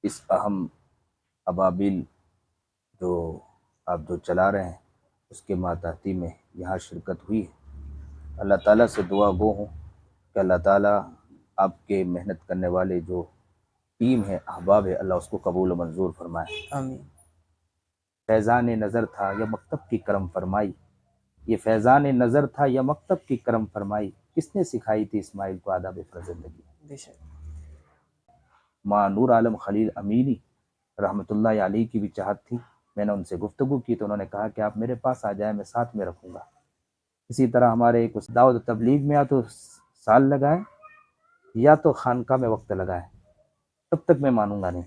اس اہم ابابیل جو آپ جو چلا رہے ہیں اس کے ماتحتی میں یہاں شرکت ہوئی ہے۔ اللہ تعالیٰ سے دعا گو ہوں کہ اللہ تعالیٰ آپ کے محنت کرنے والے جو ٹیم ہے، احباب ہے، اللہ اس کو قبول و منظور فرمائے۔ آمین۔ فیضان نظر تھا یا مکتب کی کرم فرمائی، یہ فیضان نظر تھا یا مکتب کی کرم فرمائی، کس نے سکھائی تھی اسماعیل کو آداب فرزندگی؟ بے شک۔ ماں نور عالم خلیل امینی رحمۃ اللہ علیہ کی بھی چاہت تھی۔ میں نے ان سے گفتگو کی تو انہوں نے کہا کہ آپ میرے پاس آ جائیں، میں ساتھ میں رکھوں گا۔ اسی طرح ہمارے کچھ دعوت و تبلیغ میں یا تو سال لگائیں یا تو خانقاہ میں وقت لگائیں، تب تک میں مانوں گا نہیں۔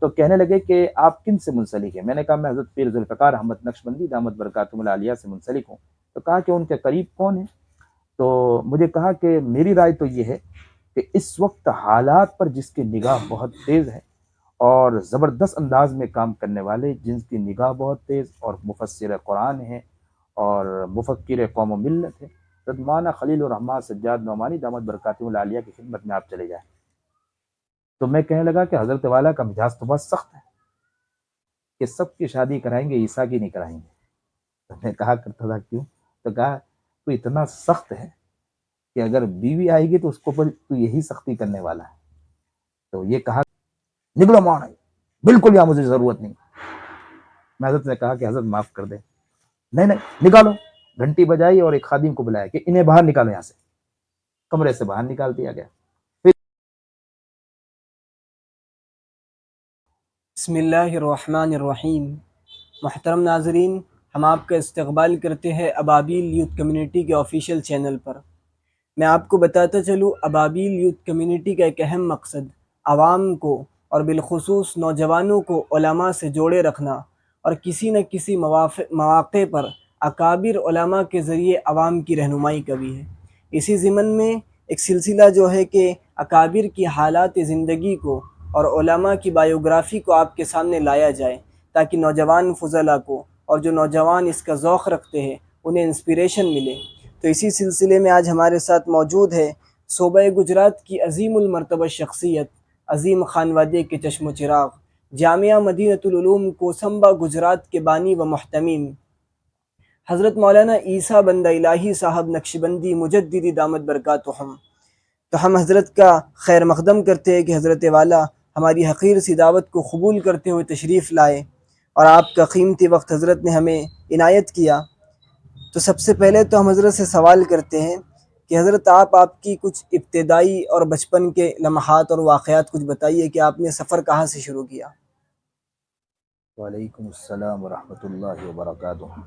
تو کہنے لگے کہ آپ کن سے منسلک ہیں؟ میں نے کہا میں حضرت پیر ذوالفقار احمد نقشبندی دامت برکاتہم العالیہ سے منسلک ہوں۔ تو کہا کہ ان کے قریب کون ہیں؟ تو مجھے کہا کہ میری رائے تو یہ ہے کہ اس وقت حالات پر جس کی نگاہ بہت تیز ہے اور زبردست انداز میں کام کرنے والے، جن کی نگاہ بہت تیز اور مفسر قرآن ہیں اور مفکر قوم و ملت ہے، حضرت مولانا خلیل الرحمن سجاد نعمانی دامت برکاتہم العالیہ کی خدمت میں آپ چلے جائیں۔ تو میں کہنے لگا کہ حضرت والا کا مزاج تو بہت سخت ہے کہ سب کی شادی کرائیں گے، عیسیٰ کی نہیں کرائیں گے۔ تو میں کہا کرتا تھا کیوں؟ تو کہا تو اتنا سخت ہے کہ اگر بیوی آئے گی تو اس کو پر تو یہی سختی کرنے والا ہے۔ تو یہ کہا نکلو مولانا، بالکل یہاں مجھے ضرورت نہیں۔ میں حضرت نے کہا کہ حضرت معاف کر دیں، نہیں نہیں نکالو۔ گھنٹی بجائی اور ایک خادم کو بلایا کہ انہیں باہر نکالو، یہاں سے کمرے سے باہر نکال دیا گیا۔ بسم اللہ الرحمن الرحیم۔ محترم ناظرین، ہم آپ کا استقبال کرتے ہیں ابابیل یوتھ کمیونٹی کے آفیشیل چینل پر۔ میں آپ کو بتاتا چلوں، ابابیل یوتھ کمیونٹی کا ایک اہم مقصد عوام کو اور بالخصوص نوجوانوں کو علماء سے جوڑے رکھنا اور کسی نہ کسی مواقع پر اکابر علماء کے ذریعے عوام کی رہنمائی کا بھی ہے۔ اسی ضمن میں ایک سلسلہ جو ہے کہ اکابر کی حالات زندگی کو اور علماء کی بایوگرافی کو آپ کے سامنے لایا جائے، تاکہ نوجوان فضلاء کو اور جو نوجوان اس کا ذوق رکھتے ہیں انہیں انسپریشن ملے۔ تو اسی سلسلے میں آج ہمارے ساتھ موجود ہے صوبہ گجرات کی عظیم المرتبہ شخصیت، عظیم خانوادے کے چشم و چراغ، جامعہ مدینۃ العلوم کوسمبا گجرات کے بانی و محتمیم حضرت مولانا عیسیٰ بندہ الہی صاحب نقشبندی مجددی دامت برکاتہم۔ تو ہم حضرت کا خیر مقدم کرتے ہیں کہ حضرت والا ہماری حقیر سی دعوت کو قبول کرتے ہوئے تشریف لائے اور آپ کا قیمتی وقت حضرت نے ہمیں عنایت کیا۔ تو سب سے پہلے تو ہم حضرت سے سوال کرتے ہیں کہ حضرت آپ کی کچھ ابتدائی اور بچپن کے لمحات اور واقعات کچھ بتائیے کہ آپ نے سفر کہاں سے شروع کیا؟ وعلیکم السلام ورحمۃ اللہ وبرکاتہ۔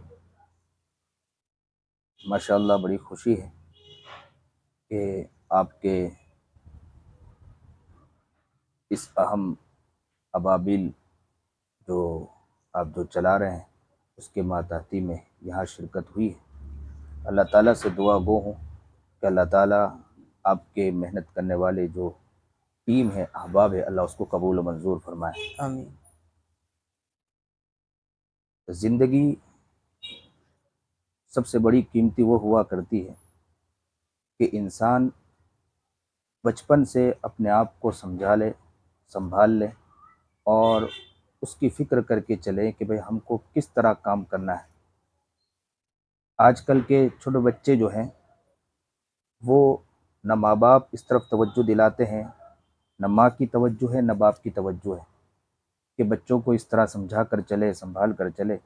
ماشاءاللہ بڑی خوشی ہے کہ آپ کے اس اہم ابابیل جو آپ جو چلا رہے ہیں اس کے ماتحتی میں یہاں شرکت ہوئی ہے۔ اللہ تعالیٰ سے دعا گو ہوں کہ اللہ تعالیٰ آپ کے محنت کرنے والے جو ٹیم ہے، احباب ہے، اللہ اس کو قبول و منظور فرمائے۔ آمین۔ زندگی سب سے بڑی قیمتی وہ ہوا کرتی ہے کہ انسان بچپن سے اپنے آپ کو سنبھال لے اور اس کی فکر کر کے چلے کہ بھئی ہم کو کس طرح کام کرنا ہے۔ آج کل کے چھوٹے بچے جو ہیں وہ نہ ماں باپ اس طرف توجہ دلاتے ہیں، نہ ماں کی توجہ ہے نہ باپ کی توجہ ہے کہ بچوں کو اس طرح سمجھا کر چلے، سنبھال کر چلے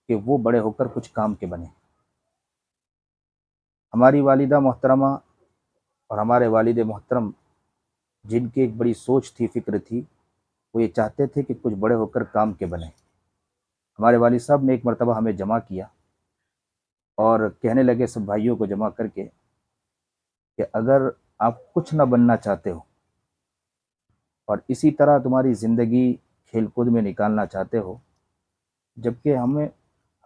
کہ وہ بڑے ہو کر کچھ کام کے بنے۔ ہماری والدہ محترمہ اور ہمارے والد محترم، جن کی ایک بڑی سوچ تھی، فکر تھی، وہ یہ چاہتے تھے کہ کچھ بڑے ہو کر کام کے بنے۔ ہمارے والد صاحب نے ایک مرتبہ ہمیں جمع کیا اور کہنے لگے سب بھائیوں کو جمع کر کے کہ اگر آپ کچھ نہ بننا چاہتے ہو اور اسی طرح تمہاری زندگی کھیل کود میں نکالنا چاہتے ہو، جبکہ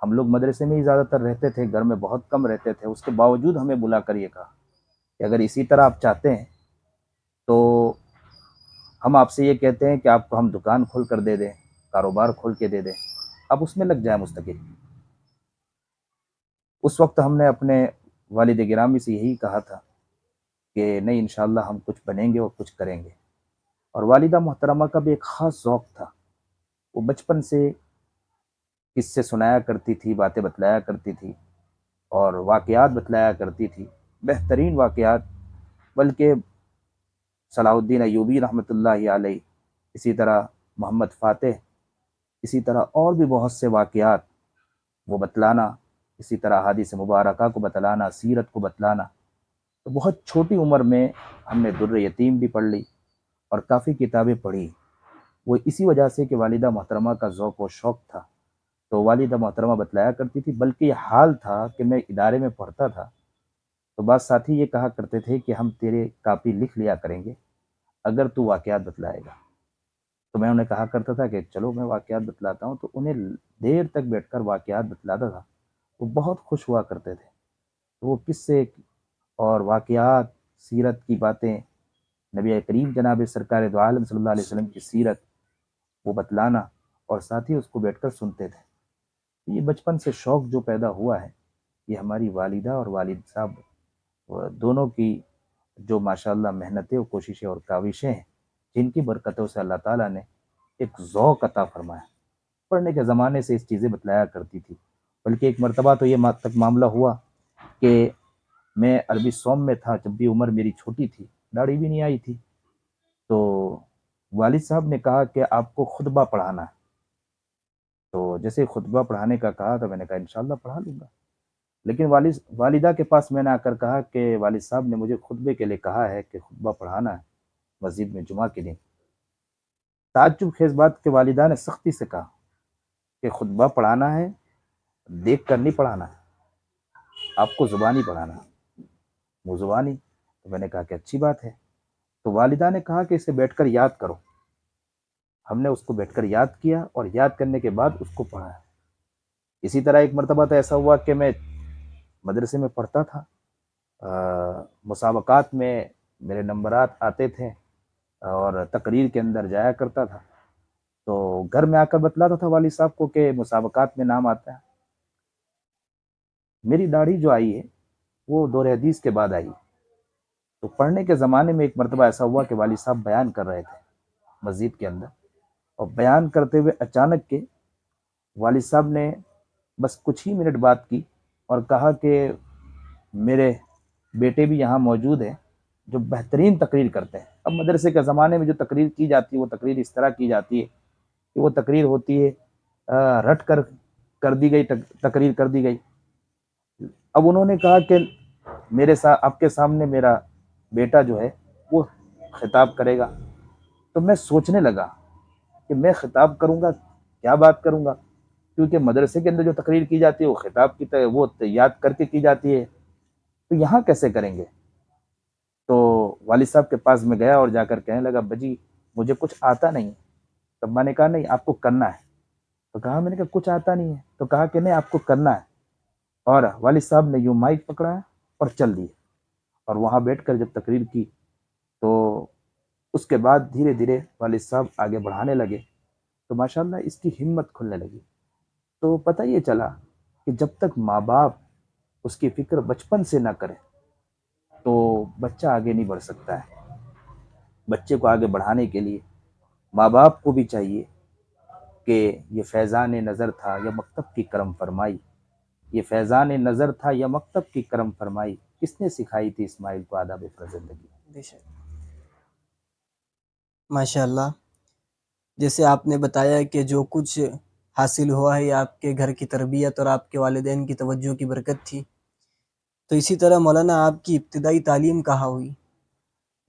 ہم لوگ مدرسے میں ہی زیادہ تر رہتے تھے، گھر میں بہت کم رہتے تھے، اس کے باوجود ہمیں بلا کر یہ کہا کہ اگر اسی طرح آپ چاہتے ہیں تو ہم آپ سے یہ کہتے ہیں کہ آپ کو ہم دکان کھول کر دے دیں، کاروبار کھول کے دے دیں، آپ اس میں لگ جائیں مستقل۔ اس وقت ہم نے اپنے والد گرامی سے یہی کہا تھا کہ نہیں، انشاءاللہ ہم کچھ بنیں گے اور کچھ کریں گے۔ اور والدہ محترمہ کا بھی ایک خاص ذوق تھا، وہ بچپن سے قصے سنایا کرتی تھی، باتیں بتلایا کرتی تھی اور واقعات بتلایا کرتی تھی، بہترین واقعات، بلکہ صلاح الدین ایوبی رحمۃ اللہ علیہ، اسی طرح محمد فاتح، اسی طرح اور بھی بہت سے واقعات وہ بتلانا، اسی طرح حدیث مبارکہ کو بتلانا، سیرت کو بتلانا۔ تو بہت چھوٹی عمر میں ہم نے در یتیم بھی پڑھ لی اور کافی کتابیں پڑھی، وہ اسی وجہ سے کہ والدہ محترمہ کا ذوق و شوق تھا۔ تو والدہ محترمہ بتلایا کرتی تھی، بلکہ یہ حال تھا کہ میں ادارے میں پڑھتا تھا تو بعض ساتھی یہ کہا کرتے تھے کہ ہم تیرے کاپی لکھ لیا کریں گے اگر تو واقعات بتلائے گا۔ تو میں انہیں کہا کرتا تھا کہ چلو میں واقعات بتلاتا ہوں، تو انہیں دیر تک بیٹھ کر واقعات بتلاتا تھا، وہ بہت خوش ہوا کرتے تھے۔ تو وہ قصے اور واقعات، سیرت کی باتیں، نبی کریم جناب سرکار دو عالم صلی اللہ علیہ وسلم کی سیرت وہ بتلانا، اور ساتھ ہی اس کو بیٹھ کر سنتے تھے۔ یہ بچپن سے شوق جو پیدا ہوا ہے، یہ ہماری والدہ اور والد صاحب دونوں کی جو ماشاءاللہ محنتیں اور کوششیں اور کاوشیں ہیں، جن کی برکتوں سے اللہ تعالیٰ نے ایک ذوق عطا فرمایا۔ پڑھنے کے زمانے سے اس چیزیں بتلایا کرتی تھی، بلکہ ایک مرتبہ تو یہ تک معاملہ ہوا کہ میں عربی سوم میں تھا، جب بھی عمر میری چھوٹی تھی، داڑھی بھی نہیں آئی تھی، تو والد صاحب نے کہا کہ آپ کو خطبہ پڑھانا ہے۔ تو جیسے خطبہ پڑھانے کا کہا تو میں نے کہا انشاءاللہ پڑھا لوں گا، لیکن والدہ کے پاس میں نے آ کر کہا کہ والد صاحب نے مجھے خطبے کے لیے کہا ہے کہ خطبہ پڑھانا ہے مسجد میں جمعہ کے دن۔ تعجب خیز بات کہ والدہ نے سختی سے کہا کہ خطبہ پڑھانا ہے، دیکھ کر نہیں پڑھانا ہے، آپ کو زبانی پڑھانا ہے، وہ زبانی۔ تو میں نے کہا کہ اچھی بات ہے۔ تو والدہ نے کہا کہ اسے بیٹھ کر یاد کرو۔ ہم نے اس کو بیٹھ کر یاد کیا اور یاد کرنے کے بعد اس کو پڑھا۔ اسی طرح ایک مرتبہ تو ایسا ہوا کہ میں مدرسے میں پڑھتا تھا، مسابقات میں میرے نمبرات آتے تھے اور تقریر کے اندر جایا کرتا تھا، تو گھر میں آ کر بتلاتا تھا والد صاحب کو کہ مسابقات میں نام آتا ہے۔ میری داڑھی جو آئی ہے وہ دور حدیث کے بعد آئی، تو پڑھنے کے زمانے میں ایک مرتبہ ایسا ہوا کہ والد صاحب بیان کر رہے تھے مسجد کے اندر، اور بیان کرتے ہوئے اچانک کے والد صاحب نے بس کچھ ہی منٹ بات کی اور کہا کہ میرے بیٹے بھی یہاں موجود ہیں جو بہترین تقریر کرتے ہیں۔ اب مدرسے کے زمانے میں جو تقریر کی جاتی ہے وہ تقریر اس طرح کی جاتی ہے کہ وہ تقریر ہوتی ہے رٹ کر دی گئی تقریر کر دی گئی۔ اب انہوں نے کہا کہ میرے ساتھ آپ کے سامنے میرا بیٹا جو ہے وہ خطاب کرے گا۔ تو میں سوچنے لگا کہ میں خطاب کروں گا، کیا بات کروں گا، کیونکہ مدرسے کے اندر جو تقریر کی جاتی ہے وہ خطاب کی وہ یاد کر کے کی جاتی ہے، تو یہاں کیسے کریں گے۔ تو والد صاحب کے پاس میں گیا اور جا کر کہنے لگا بجی مجھے کچھ آتا نہیں۔ تب میں نے کہا نہیں آپ کو کرنا ہے۔ تو کہا میں نے کہا کچھ آتا نہیں ہے، تو کہا کہ نہیں آپ کو کرنا ہے، اور والد صاحب نے یوں مائک پکڑا اور چل دیے، اور وہاں بیٹھ کر جب تقریر کی تو اس کے بعد دھیرے دھیرے والد صاحب آگے بڑھانے لگے، تو ماشاءاللہ اس کی ہمت کھلنے لگی۔ تو پتہ یہ چلا کہ جب تک ماں باپ اس کی فکر بچپن سے نہ کرے تو بچہ آگے نہیں بڑھ سکتا ہے۔ بچے کو آگے بڑھانے کے لیے ماں باپ کو بھی چاہیے کہ یہ فیضان نظر تھا یا مکتب کی کرم فرمائی، یہ فیضان نظر تھا یا مکتب کی کرم فرمائی، کس نے سکھائی تھی اسماعیل کو آداب زندگی۔ بے شک، ماشاء اللہ، جیسے آپ نے بتایا کہ جو کچھ حاصل ہوا ہے یہ آپ کے گھر کی تربیت اور آپ کے والدین کی توجہ کی برکت تھی، تو اسی طرح مولانا آپ کی ابتدائی تعلیم کہاں ہوئی؟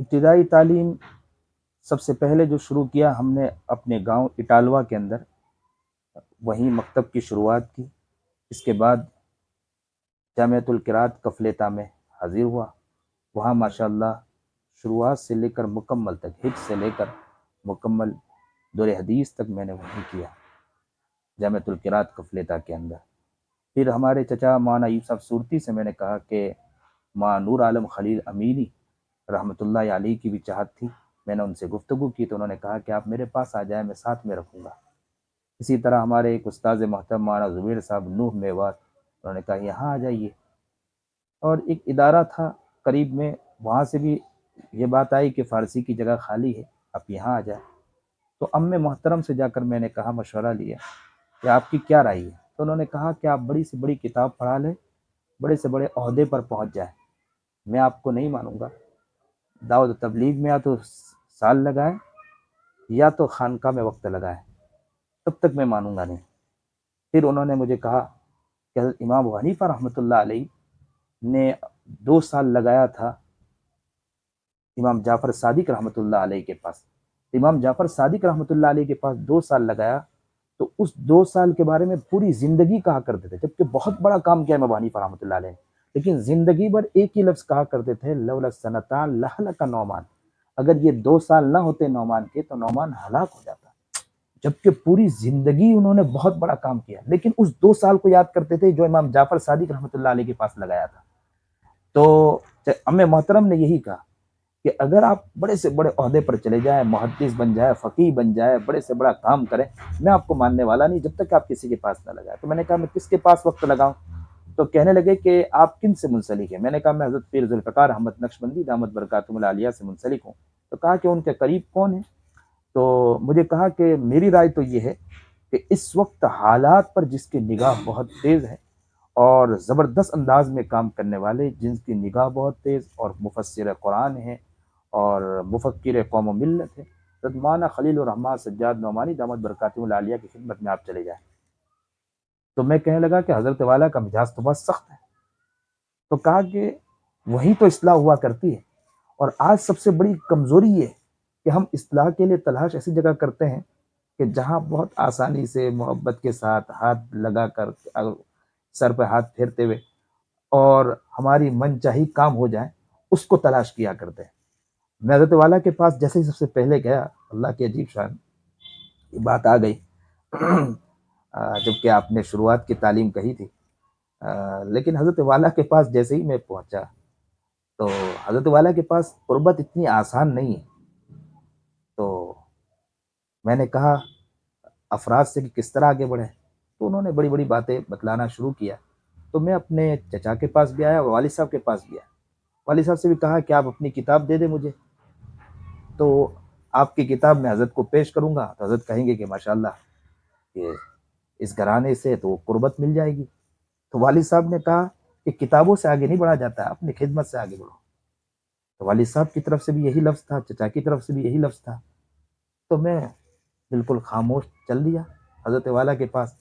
ابتدائی تعلیم سب سے پہلے جو شروع کیا ہم نے اپنے گاؤں اٹالوا کے اندر، وہیں مکتب کی شروعات کی۔ اس کے بعد جامعۃ القراءت کفلیتا میں حاضر ہوا، وہاں ماشاءاللہ شروعات سے لے کر مکمل تک، حفظ سے لے کر مکمل دور حدیث تک میں نے وہیں کیا جامعۃ القراءت کفلیتا کے اندر۔ پھر ہمارے چچا مولانا ایوب صاحب صورتی سے میں نے کہا کہ ماں نور عالم خلیل امینی رحمۃ اللہ علیہ کی بھی چاہت تھی، میں نے ان سے گفتگو کی تو انہوں نے کہا کہ آپ میرے پاس آ جائیں، میں ساتھ میں رکھوں گا۔ اسی طرح ہمارے ایک استاذ محترم مولانا زبیر صاحب نوح میوات، انہوں نے کہا یہاں آ جائیے۔ اور ایک ادارہ تھا قریب میں، وہاں سے بھی یہ بات آئی کہ فارسی کی جگہ خالی ہے، آپ یہاں آ جائیں۔ تو ام محترم سے جا کر میں نے کہا، مشورہ لیا کہ آپ کی کیا رائے ہے؟ تو انہوں نے کہا کہ آپ بڑی سے بڑی کتاب پڑھا لیں، بڑے سے بڑے عہدے پر پہنچ جائیں، میں آپ کو نہیں مانوں گا۔ دعوت و تبلیغ میں یا تو سال لگائیں یا تو خانقاہ میں وقت لگائیں، تب تک میں مانوں گا نہیں۔ پھر انہوں نے مجھے کہا کہ حضرت امام ابو حنیفہ رحمۃ اللہ علیہ نے 2 سال لگایا تھا امام جعفر صادق رحمۃ اللہ علیہ کے پاس۔ امام جعفر صادق رحمۃ اللہ علیہ کے پاس 2 سال لگایا، تو اس 2 سال کے بارے میں پوری زندگی کہا کرتے تھے، جبکہ بہت بڑا کام کیا امام ابو حنیفہ رحمۃ اللہ علیہ نے، لیکن زندگی بھر ایک ہی لفظ کہا کرتے تھے، لولا سنتان لہلک نعمان، اگر یہ 2 سال نہ ہوتے نعمان کے تو نعمان ہلاک ہو جاتا۔ جبکہ پوری زندگی انہوں نے بہت بڑا کام کیا، لیکن اس 2 سال کو یاد کرتے تھے جو امام جعفر صادق رحمۃ اللہ علیہ کے پاس لگایا تھا۔ تو ام محترم نے یہی کہا کہ اگر آپ بڑے سے بڑے عہدے پر چلے جائیں، محدث بن جائے، فقیہ بن جائے، بڑے سے بڑا کام کریں، میں آپ کو ماننے والا نہیں جب تک کہ آپ کسی کے پاس نہ لگائیں۔ تو میں نے کہا میں کس کے پاس وقت لگاؤں؟ تو کہنے لگے کہ آپ کن سے منسلک ہیں؟ میں نے کہا میں حضرت پیر ذوالفقار احمد نقشبندی دامت برکاتہم العالیہ سے منسلک ہوں۔ تو کہا کہ ان کے قریب کون ہیں؟ تو مجھے کہا کہ میری رائے تو یہ ہے کہ اس وقت حالات پر جس کی نگاہ بہت تیز ہے اور زبردست انداز میں کام کرنے والے، جن کی نگاہ بہت تیز اور مفسر قرآن ہے اور مفکر قوم و ملت ہے، حضرت مولانا خلیل الرحمن سجاد نعمانی دامت برکاتہم العالیہ کی خدمت میں آپ چلے جائیں۔ تو میں کہنے لگا کہ حضرت والا کا مزاج تو بہت سخت ہے۔ تو کہا کہ وہی تو اصلاح ہوا کرتی ہے، اور آج سب سے بڑی کمزوری یہ ہے کہ ہم اصلاح کے لیے تلاش ایسی جگہ کرتے ہیں کہ جہاں بہت آسانی سے محبت کے ساتھ ہاتھ لگا کر سر پہ ہاتھ پھیرتے ہوئے اور ہماری من چاہی کام ہو جائے، اس کو تلاش کیا کرتے ہیں۔ میں حضرت والا کے پاس جیسے ہی سب سے پہلے گیا، اللہ کی عجیب شان یہ بات آ گئی جبکہ آپ نے شروعات کی تعلیم کہی تھی، لیکن حضرت والا کے پاس جیسے ہی میں پہنچا تو حضرت والا کے پاس قربت اتنی آسان نہیں ہے۔ تو میں نے کہا افراد سے کہ کس طرح آگے بڑھیں، تو انہوں نے بڑی بڑی باتیں بتلانا شروع کیا۔ تو میں اپنے چچا کے پاس بھی آیا اور والد صاحب کے پاس بھی آیا۔ والد صاحب سے بھی کہا کہ آپ اپنی کتاب دے دیں مجھے، تو آپ کی کتاب میں حضرت کو پیش کروں گا تو حضرت کہیں گے کہ ماشاءاللہ کہ اس گھرانے سے تو قربت مل جائے گی۔ تو والد صاحب نے کہا کہ کتابوں سے آگے نہیں بڑھا جاتا ہے، اپنی خدمت سے آگے بڑھو۔ تو والد صاحب کی طرف سے بھی یہی لفظ تھا، چچا کی طرف سے بھی یہی لفظ تھا۔ تو میں بالکل خاموش چل دیا حضرت والا کے پاس،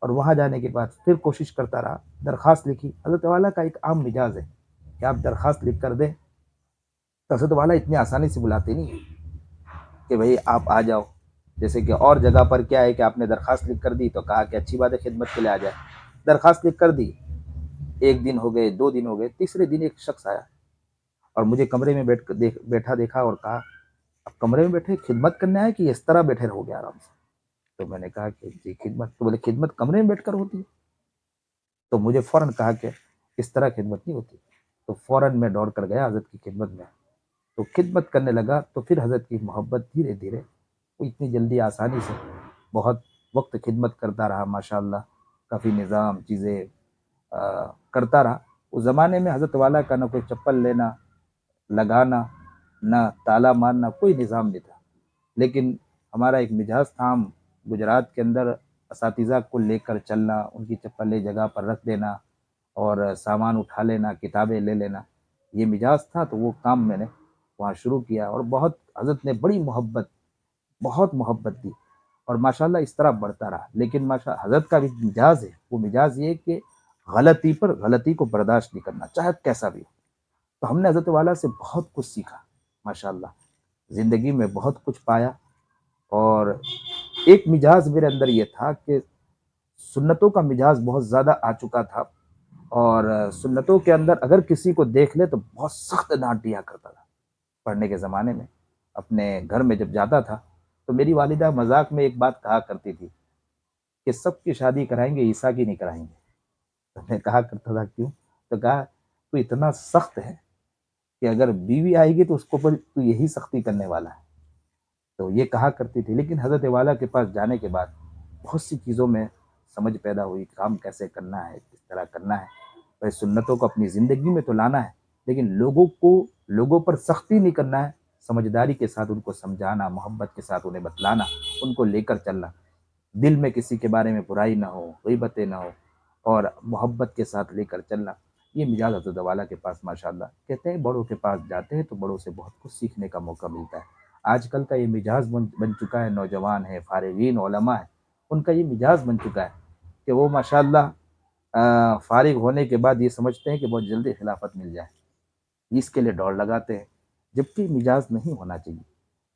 اور وہاں جانے کے بعد پھر کوشش کرتا رہا، درخواست لکھی۔ حضرت والا کا ایک عام مزاج ہے کہ آپ درخواست لکھ کر دیں تو حضرت والا اتنی آسانی سے بلاتے نہیں ہیں کہ بھئی آپ آ جاؤ، جیسے کہ اور جگہ پر کیا ہے کہ آپ نے درخواست لکھ کر دی تو کہا کہ اچھی بات ہے خدمت کے لیے آ جائے، درخواست لکھ کر دی، 1 دن ہو گئے، 2 دن ہو گئے، تیسرے دن ایک شخص آیا اور مجھے کمرے میں بیٹھا دیکھا اور کہا اب کمرے میں بیٹھے خدمت کرنے آئے کہ اس طرح بیٹھے رہو گے آرام سے؟ تو میں نے کہا کہ جی خدمت، تو بولے خدمت کمرے میں بیٹھ کر ہوتی ہے؟ تو مجھے فوراً کہا کہ اس طرح خدمت نہیں ہوتی۔ تو فوراً میں دوڑ کر گیا حضرت کی خدمت میں، تو خدمت کرنے لگا، تو پھر حضرت کی محبت دھیرے دھیرے، وہ اتنی جلدی آسانی سے بہت وقت خدمت کرتا رہا، ماشاءاللہ کافی نظام چیزیں کرتا رہا۔ اس زمانے میں حضرت والا کا نہ کوئی چپل لینا لگانا، نہ تالا مارنا، کوئی نظام نہیں تھا، لیکن ہمارا ایک مزاج تھا، ہم گجرات کے اندر اساتذہ کو لے کر چلنا، ان کی چپلیں جگہ پر رکھ دینا اور سامان اٹھا لینا، کتابیں لے لینا، یہ مزاج تھا۔ تو وہ کام میں نے وہاں شروع کیا اور بہت حضرت نے بڑی محبت، بہت محبت دی، اور ماشاءاللہ اس طرح بڑھتا رہا۔ لیکن حضرت کا بھی مزاج ہے، وہ مزاج یہ کہ غلطی پر غلطی کو برداشت نہیں کرنا، چاہے کیسا بھی ہو۔ تو ہم نے حضرت والا سے بہت کچھ سیکھا، ماشاءاللہ زندگی میں بہت کچھ پایا۔ اور ایک مزاج میرے اندر یہ تھا کہ سنتوں کا مزاج بہت زیادہ آ چکا تھا، اور سنتوں کے اندر اگر کسی کو دیکھ لے تو بہت سخت ڈانٹ دیا کرتا تھا۔ پڑھنے کے زمانے میں اپنے گھر میں جب جاتا تھا تو میری والدہ مذاق میں ایک بات کہا کرتی تھی کہ سب کی شادی کرائیں گے، عیسیٰ کی نہیں کرائیں گے۔ تو میں کہا کرتا تھا کیوں؟ تو کہا تو اتنا سخت ہے کہ اگر بیوی آئے گی تو اس کو پر تو یہی سختی کرنے والا ہے۔ تو یہ کہا کرتی تھی۔ لیکن حضرت والا کے پاس جانے کے بعد بہت سی چیزوں میں سمجھ پیدا ہوئی، کام کیسے کرنا ہے، کس طرح کرنا ہے، بھائی سنتوں کو اپنی زندگی میں تو لانا ہے، لیکن لوگوں پر سختی نہیں کرنا ہے، سمجھداری کے ساتھ ان کو سمجھانا، محبت کے ساتھ انہیں بتلانا، ان کو لے کر چلنا، دل میں کسی کے بارے میں برائی نہ ہو، غیبتیں نہ ہو، اور محبت کے ساتھ لے کر چلنا، یہ مزاج حضرت والا کے پاس ماشاءاللہ۔ کہتے ہیں بڑوں کے پاس جاتے ہیں تو بڑوں سے بہت کچھ سیکھنے کا موقع ملتا ہے۔ آج کل کا یہ مزاج بن چکا ہے، نوجوان ہیں، فارغین علماء ہیں، ان کا یہ مزاج بن چکا ہے کہ وہ ماشاءاللہ فارغ ہونے کے بعد یہ سمجھتے ہیں کہ بہت جلدی خلافت مل جائے، اس کے لیے دوڑ لگاتے ہیں، جبکہ مزاج نہیں ہونا چاہیے۔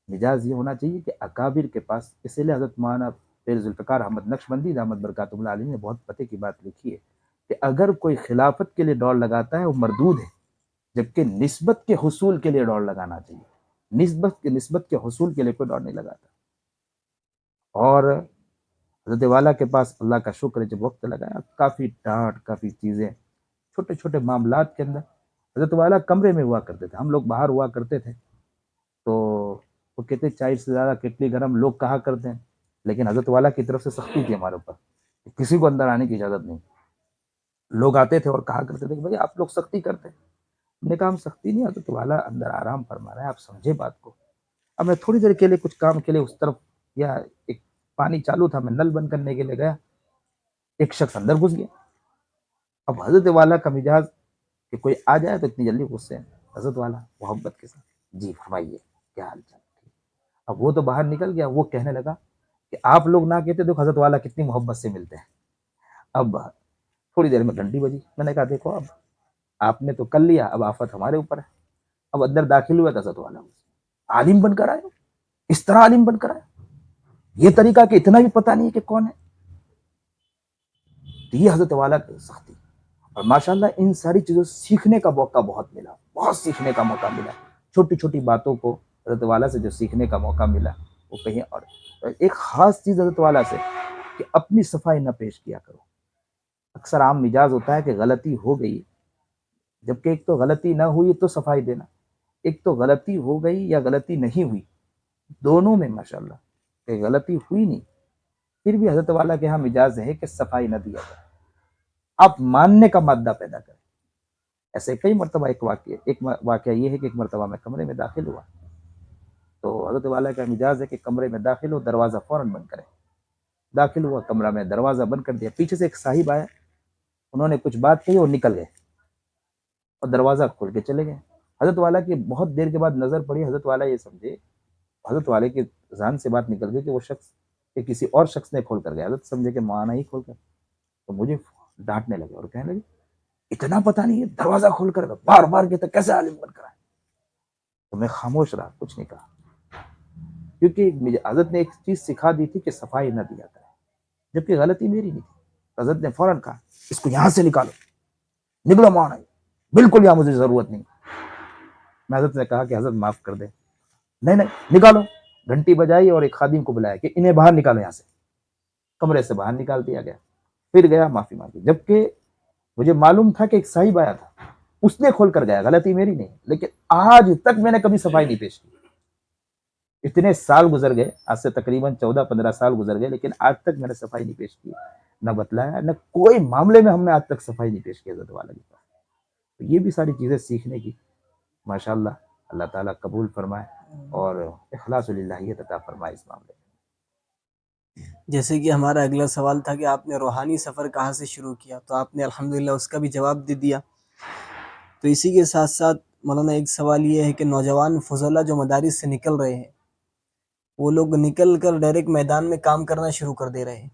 مزاج یہ ہونا چاہیے کہ اکابر کے پاس، اسی لیے حضرت مولانا پیر ذوالفقار احمد نقشبندی دامت برکاتہ اللہ علیہ نے بہت پتے کی بات لکھی ہے کہ اگر کوئی خلافت کے لیے دوڑ لگاتا ہے وہ مردود ہے، جبکہ نسبت کے حصول کے لیے دوڑ لگانا چاہیے۔ نسبت کے حصول کے لیے کوئی دوڑ نہیں لگاتا۔ اور حضرت والا کے پاس اللہ کا شکر ہے، جب وقت لگایا کافی ڈانٹ، کافی چیزیں، چھوٹے چھوٹے معاملات کے اندر حضرت والا کمرے میں ہوا کرتے تھے، ہم لوگ باہر ہوا کرتے تھے، تو وہ کہتے چائے سے زیادہ کتنی گرم لوگ کہا کرتے ہیں، لیکن حضرت والا کی طرف سے سختی تھی ہمارے اوپر، کسی کو اندر آنے کی اجازت نہیں۔ لوگ آتے تھے اور کہا کرتے تھے کہ بھائی آپ لوگ سختی کرتے ہیں۔ ہم نے کہا ہم سختی نہیں، حضرت والا اندر آرام فرما رہا ہے، آپ سمجھے بات کو۔ اب میں تھوڑی دیر کے لیے کچھ کام کے لیے اس طرف، یا ایک پانی چالو تھا، میں نل بند کرنے کے لیے گیا، ایک شخص اندر گھس گیا۔ اب حضرت والا کا مزاج کہ کوئی آ جائے تو اتنی جلدی غصے ہیں، حضرت والا محبت کے ساتھ جی فرمائیے کیا حال چال۔ اب وہ تو باہر نکل گیا، وہ کہنے لگا کہ آپ لوگ نہ کہتے دیکھو حضرت والا کتنی محبت سے ملتے ہیں۔ اب تھوڑی دیر میں گھنٹی بجی، میں نے کہا دیکھو اب آپ نے تو کر لیا، اب آفت ہمارے اوپر ہے۔ اب اندر داخل ہوا تو حضرت والا عالم بن کر آئے، اس طرح عالم بن کر آئے، یہ طریقہ کہ اتنا بھی پتہ نہیں کہ کون ہے۔ تو یہ حضرت والا کی سختی، اور ماشاءاللہ ان ساری چیزوں سے سیکھنے کا موقع بہت ملا، بہت سیکھنے کا موقع ملا، چھوٹی چھوٹی باتوں کو حضرت والا سے جو سیکھنے کا موقع ملا وہ کہیں اور۔ ایک خاص چیز حضرت والا سے کہ اپنی صفائی نہ پیش کیا کرو۔ اکثر عام مزاج ہوتا ہے کہ غلطی ہو گئی، جبکہ ایک تو غلطی نہ ہوئی تو صفائی دینا، ایک تو غلطی ہو گئی یا غلطی نہیں ہوئی، دونوں میں ماشاءاللہ کہ غلطی ہوئی نہیں، پھر بھی حضرت والا کے ہاں مزاج ہے کہ صفائی نہ دیا جائے، آپ ماننے کا مادہ پیدا کریں۔ ایسے کئی مرتبہ ایک واقعہ یہ ہے کہ ایک مرتبہ میں کمرے میں داخل ہوا تو حضرت والا کا مزاج ہے کہ کمرے میں داخل ہو دروازہ فوراً بند کرے۔ داخل ہوا کمرہ میں دروازہ بند کر دیا، پیچھے سے ایک صاحب آیا، انہوں نے کچھ بات کہی اور نکل گئے اور دروازہ کھول کے چلے گئے۔ حضرت والا کی بہت دیر کے بعد نظر پڑی، حضرت والا یہ سمجھے، حضرت والے کے ذہن سے بات نکل گئی کہ وہ شخص کہ کسی اور شخص نے کھول کر گیا، حضرت سمجھے کہ مانا ہی کھول کر، تو مجھے ڈانٹنے لگے اور کہنے لگے اتنا پتہ نہیں ہے، دروازہ کھول کر بار بار کہتا کیسے عالم بن کر آئے۔ تو میں خاموش رہا، کچھ نہیں کہا، کیونکہ حضرت نے ایک چیز سکھا دی تھی کہ صفائی نہ دیا کرے، جبکہ غلطی میری نہیں تھی۔ حضرت نے فوراً کہا اس کو یہاں سے نکالو، نکلو مانا، بالکل یہاں مجھے ضرورت نہیں۔ میں حضرت نے کہا کہ حضرت معاف کر دیں، نہیں نہیں نکالو، گھنٹی بجائی اور ایک خادم کو بلایا کہ انہیں باہر نکالو یہاں سے، کمرے سے باہر نکال دیا گیا، پھر گیا معافی مانگی، جبکہ مجھے معلوم تھا کہ ایک صاحب آیا تھا، اس نے کھول کر گیا، غلطی میری نہیں، لیکن آج تک میں نے کبھی صفائی نہیں پیش کی۔ اتنے سال گزر گئے، آج سے تقریباً 14-15 سال گزر گئے، لیکن آج تک میں نے صفائی نہیں پیش کی، نہ بتلایا، نہ کوئی معاملے میں ہم نے آج تک صفائی نہیں پیش کی حضرت والا کے پاس۔ تو یہ بھی ساری چیزیں سیکھنے کی ماشاءاللہ، اللہ تعالیٰ قبول فرمائے اور اخلاص للہیت عطا فرمائے اس معاملے میں۔ جیسے کہ ہمارا اگلا سوال تھا کہ آپ نے روحانی سفر کہاں سے شروع کیا، تو آپ نے الحمدللہ اس کا بھی جواب دے دیا۔ تو اسی کے ساتھ ساتھ مولانا ایک سوال یہ ہے کہ نوجوان فضلہ جو مدارس سے نکل رہے ہیں، وہ لوگ نکل کر ڈائریکٹ میدان میں کام کرنا شروع کر دے رہے ہیں،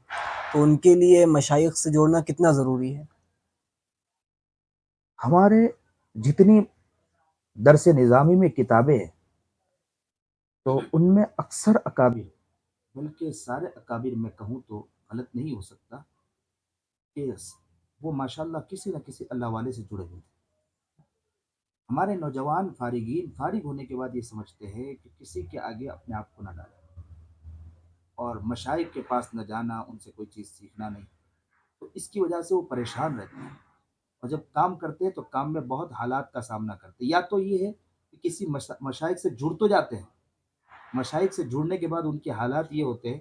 تو ان کے لیے مشائخ سے جوڑنا کتنا ضروری ہے؟ ہمارے جتنی درس نظامی میں کتابیں ہیں تو ان میں اکثر اکابر، بلکہ سارے اکابر میں کہوں تو غلط نہیں ہو سکتا کہ وہ ماشاءاللہ کسی نہ کسی اللہ والے سے جڑے ہوئے تھے۔ ہمارے نوجوان فارغین فارغ ہونے کے بعد یہ سمجھتے ہیں کہ کسی کے آگے اپنے آپ کو نہ ڈالیں اور مشائخ کے پاس نہ جانا، ان سے کوئی چیز سیکھنا نہیں، تو اس کی وجہ سے وہ پریشان رہتے ہیں، اور جب کام کرتے ہیں تو کام میں بہت حالات کا سامنا کرتے ہیں۔ یا تو یہ ہے کہ کسی مشائخ سے جڑ تو جاتے ہیں، مشائخ سے جڑنے کے بعد ان کے حالات یہ ہوتے ہیں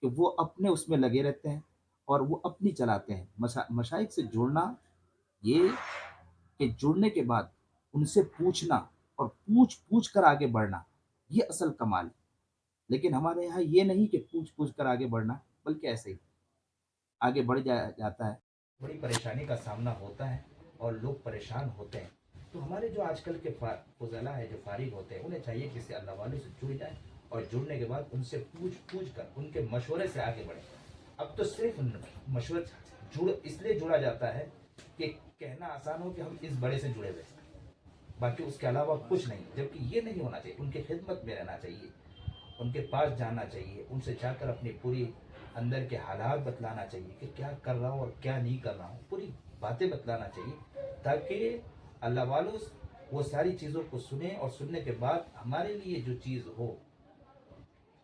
کہ وہ اپنے اس میں لگے رہتے ہیں اور وہ اپنی چلاتے ہیں۔ مشائخ سے جڑنا یہ کہ جڑنے کے بعد ان سے پوچھنا اور پوچھ کر آگے بڑھنا، یہ اصل کمال ہے. لیکن ہمارے یہاں یہ نہیں کہ پوچھ پوچھ کر آگے بڑھنا، بلکہ ایسے ہی آگے بڑھ جاتا ہے. بڑی پریشانی کا سامنا ہوتا ہے اور لوگ پریشان ہوتے ہیں. تو ہمارے جو آج کل کے فضلاء ہیں جو فارغ ہوتے ہیں، انہیں چاہیے کہ سے اللہ والوں سے جڑ جائیں اور جڑنے کے بعد ان سے پوچھ پوچھ کر ان کے مشورے سے آگے بڑھیں. اب تو صرف مشورے اس لیے جڑا جاتا ہے کہ کہنا آسان ہو کہ ہم اس بڑے سے جڑے ہوئے ہیں، باقی اس کے علاوہ کچھ نہیں. جبکہ یہ نہیں ہونا چاہیے. ان کی خدمت میں رہنا چاہیے، ان کے پاس جانا چاہیے، ان سے جا کر اپنی پوری اندر کے حالات بتلانا چاہیے کہ کیا کر رہا ہوں اور کیا نہیں کر رہا ہوں. پوری باتیں بتلانا چاہیے تاکہ اللہ والوں وہ ساری چیزوں کو سنیں اور سننے کے بعد ہمارے لیے جو چیز ہو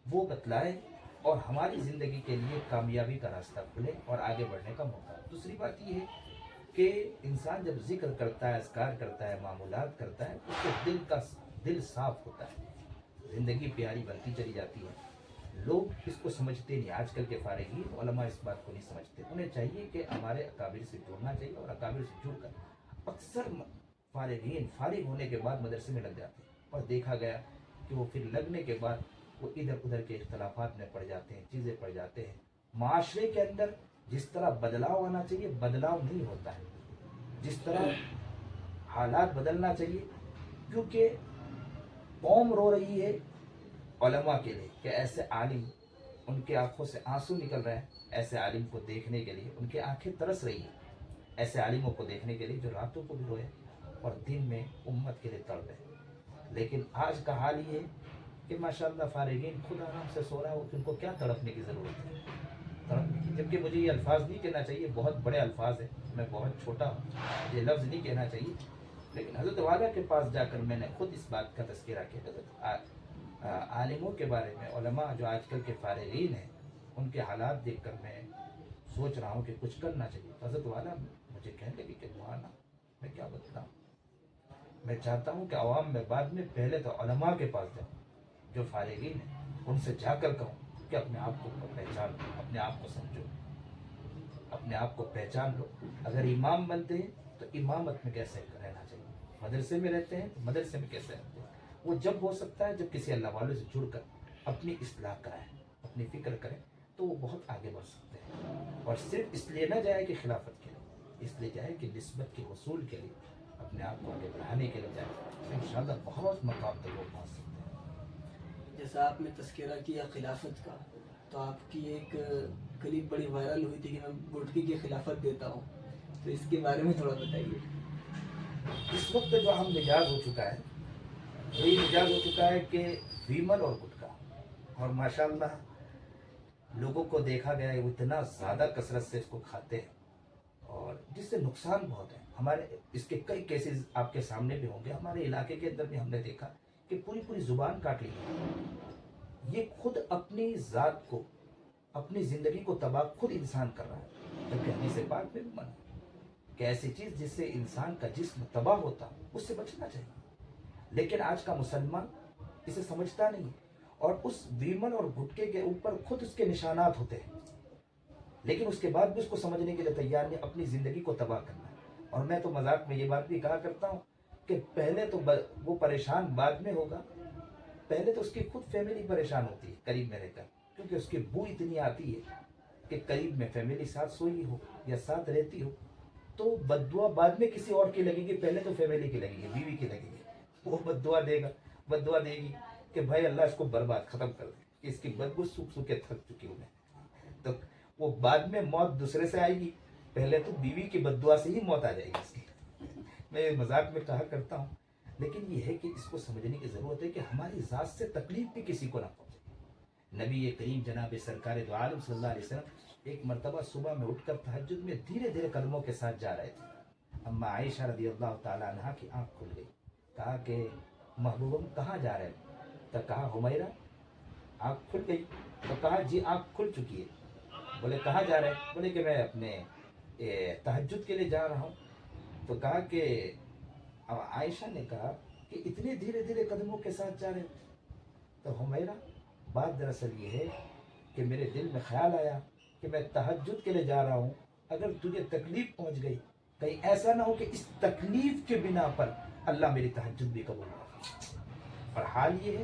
وہ بتلائے اور ہماری زندگی کے لیے کامیابی کا راستہ کھلے اور آگے بڑھنے کا موقع. دوسری بات یہ ہے کہ انسان جب ذکر کرتا ہے، اذکار کرتا ہے، معمولات کرتا ہے، اس کے دل صاف ہوتا ہے، زندگی پیاری بنتی چلی جاتی ہے. لوگ اس کو سمجھتے نہیں. آج کل کے فارغین علماء اس بات کو نہیں سمجھتے. انہیں چاہیے کہ ہمارے اکابر سے جڑنا چاہیے اور اکابر سے جڑ کر اکثر فارغین فارغ ہونے کے بعد مدرسے میں لگ جاتے ہیں اور دیکھا گیا کہ وہ پھر لگنے کے بعد وہ ادھر ادھر کے اختلافات میں پڑ جاتے ہیں، چیزیں پڑ جاتے ہیں. معاشرے کے اندر جس طرح بدلاؤ آنا چاہیے بدلاؤ نہیں ہوتا ہے، جس طرح حالات بدلنا چاہیے. کیونکہ قوم رو رہی ہے علماء کے لیے کہ ایسے عالم، ان کے آنکھوں سے آنسو نکل رہے ہیں ایسے عالم کو دیکھنے کے لیے، ان کی آنکھیں ترس رہی ہیں ایسے عالموں کو دیکھنے کے لیے جو راتوں کو بھی روئے اور دن میں امت کے لیے تڑپے. لیکن آج کا حال یہ ہے کہ ماشاءاللہ فارغین خود آرام سے سو رہا ہو کہ ان کو کیا تڑپنے کی ضرورت ہے، تڑپنے کی. جبکہ مجھے یہ الفاظ نہیں کہنا چاہیے، بہت بڑے الفاظ ہیں، میں بہت چھوٹا ہوں، یہ لفظ نہیں کہنا چاہیے. لیکن حضرت والا کے پاس جا کر میں نے خود اس بات کا تذکرہ کیا. حضرت عالموں کے بارے میں، علماء جو آج کل کے فارغین ہیں، ان کے حالات دیکھ کر میں سوچ رہا ہوں کہ کچھ کرنا چاہیے. حضرت والا مجھے کہنے لگی کہ مولانا میں کیا بتاؤں، میں چاہتا ہوں کہ عوام میں بعد میں پہلے تو علماء کے پاس جاؤں جو فارغین ہیں، ان سے جا کر کہوں کہ اپنے آپ کو پہچان لو، اپنے آپ کو سمجھو، اپنے آپ کو پہچان لو. اگر امام بنتے ہیں تو امامت میں کیسے رہنا چاہیے، مدرسے میں رہتے ہیں تو مدرسے میں کیسے رہتے ہیں. وہ جب ہو سکتا ہے جب کسی اللہ والوں سے جڑ کر اپنی اصلاح کرائیں، اپنی فکر کریں، تو وہ بہت آگے بڑھ سکتے ہیں. اور صرف اس لیے نہ جائے کہ خلافت کے لیے، اس لیے جائے کہ نسبت کے حصول کے لیے، اپنے آپ کو آگے بڑھانے کے لیے جائے، تو انشاءاللہ بہت مقام تک وہ پہنچ سکتے ہیں. جیسا آپ نے تذکرہ کیا خلافت کا، تو آپ کی ایک کلپ بڑی وائرل ہوئی تھی کہ میں گٹکی کی خلافت دیتا ہوں، تو اس کے بارے میں تھوڑا بتائیے. اس وقت جو ہم مزاج ہو چکا ہے، وہی مزاج ہو چکا ہے کہ ویمن اور گٹکا، اور ماشاءاللہ لوگوں کو دیکھا گیا ہے وہ اتنا زیادہ کثرت سے اس کو کھاتے ہیں اور جس سے نقصان بہت ہے. ہمارے اس کے کئی کیسز آپ کے سامنے بھی ہوں گے. ہمارے علاقے کے اندر بھی ہم نے دیکھا کہ پوری پوری زبان کاٹ لی. یہ خود اپنی ذات کو، اپنی زندگی کو تباہ خود انسان کر رہا ہے. جبکہ حدیث پاک میں بھی منع ہے کہ ایسی چیز جس سے انسان کا جسم تباہ ہوتا اس سے بچنا چاہیے. لیکن آج کا مسلمان اسے سمجھتا نہیں، اور اس ویمن اور گٹکے کے اوپر خود اس کے نشانات ہوتے ہیں، لیکن اس کے بعد بھی اس کو سمجھنے کے لیے تیار نہیں، اپنی زندگی کو تباہ کرنا ہے. اور میں تو مذاق میں یہ بات بھی کہا کرتا ہوں کہ پہلے تو وہ پریشان بعد میں ہوگا، پہلے تو اس کی خود فیملی پریشان ہوتی ہے قریب میں رہ کر، کیونکہ اس کی بو اتنی آتی ہے کہ قریب میں فیملی ساتھ سوئی ہو یا ساتھ رہتی ہو تو بد دعا بعد میں کسی اور کی لگے گی، پہلے تو فیملی کی لگے گی، بیوی کی لگے گی. وہ بد دعا دے گا، بد دعا دے گی کہ بھائی اللہ اس کو برباد ختم کر دے، اس کی بدبو سوکھ سوکھ کے تھک چکی ہوں میں. تو وہ بعد میں موت دوسرے سے آئے گی، پہلے تو بیوی کی بد دعا سے ہی موت آ جائے گی اس کی. میں مذاق میں کہا کرتا ہوں، لیکن یہ ہے کہ اس کو سمجھنے کی ضرورت ہے کہ ہماری ذات سے تکلیف بھی کسی کو نہ پہنچے. نبی کریم جناب سرکار دو عالم صلی اللہ علیہ وسلم ایک مرتبہ صبح میں اٹھ کر تہجد میں دھیرے دھیرے قدموں کے ساتھ جا رہے تھے. اما عائشہ رضی اللہ تعالیٰ عنہ کی آنکھ کھل گئی. کہا کہ محبوبم کہاں جا رہے ہیں؟ تو کہا حمیرہ. آنکھ کھل گئی تو کہا جی آنکھ کھل چکی ہے. بولے کہاں جا رہے ہیں؟ بولے کہ میں اپنے تہجد کے لیے جا رہا ہوں. تو کہا کہ عائشہ نے کہا کہ اتنے دھیرے دھیرے قدموں کے ساتھ جا رہے ہیں؟ تو حمیرہ بات دراصل یہ ہے کہ میرے دل میں خیال آیا کہ میں تہجد کے لیے جا رہا ہوں، اگر تجھے تکلیف پہنچ گئی کہیں ایسا نہ ہو کہ اس تکلیف کے بنا پر اللہ میری تہجد بھی قبول کرے. اور حال یہ ہے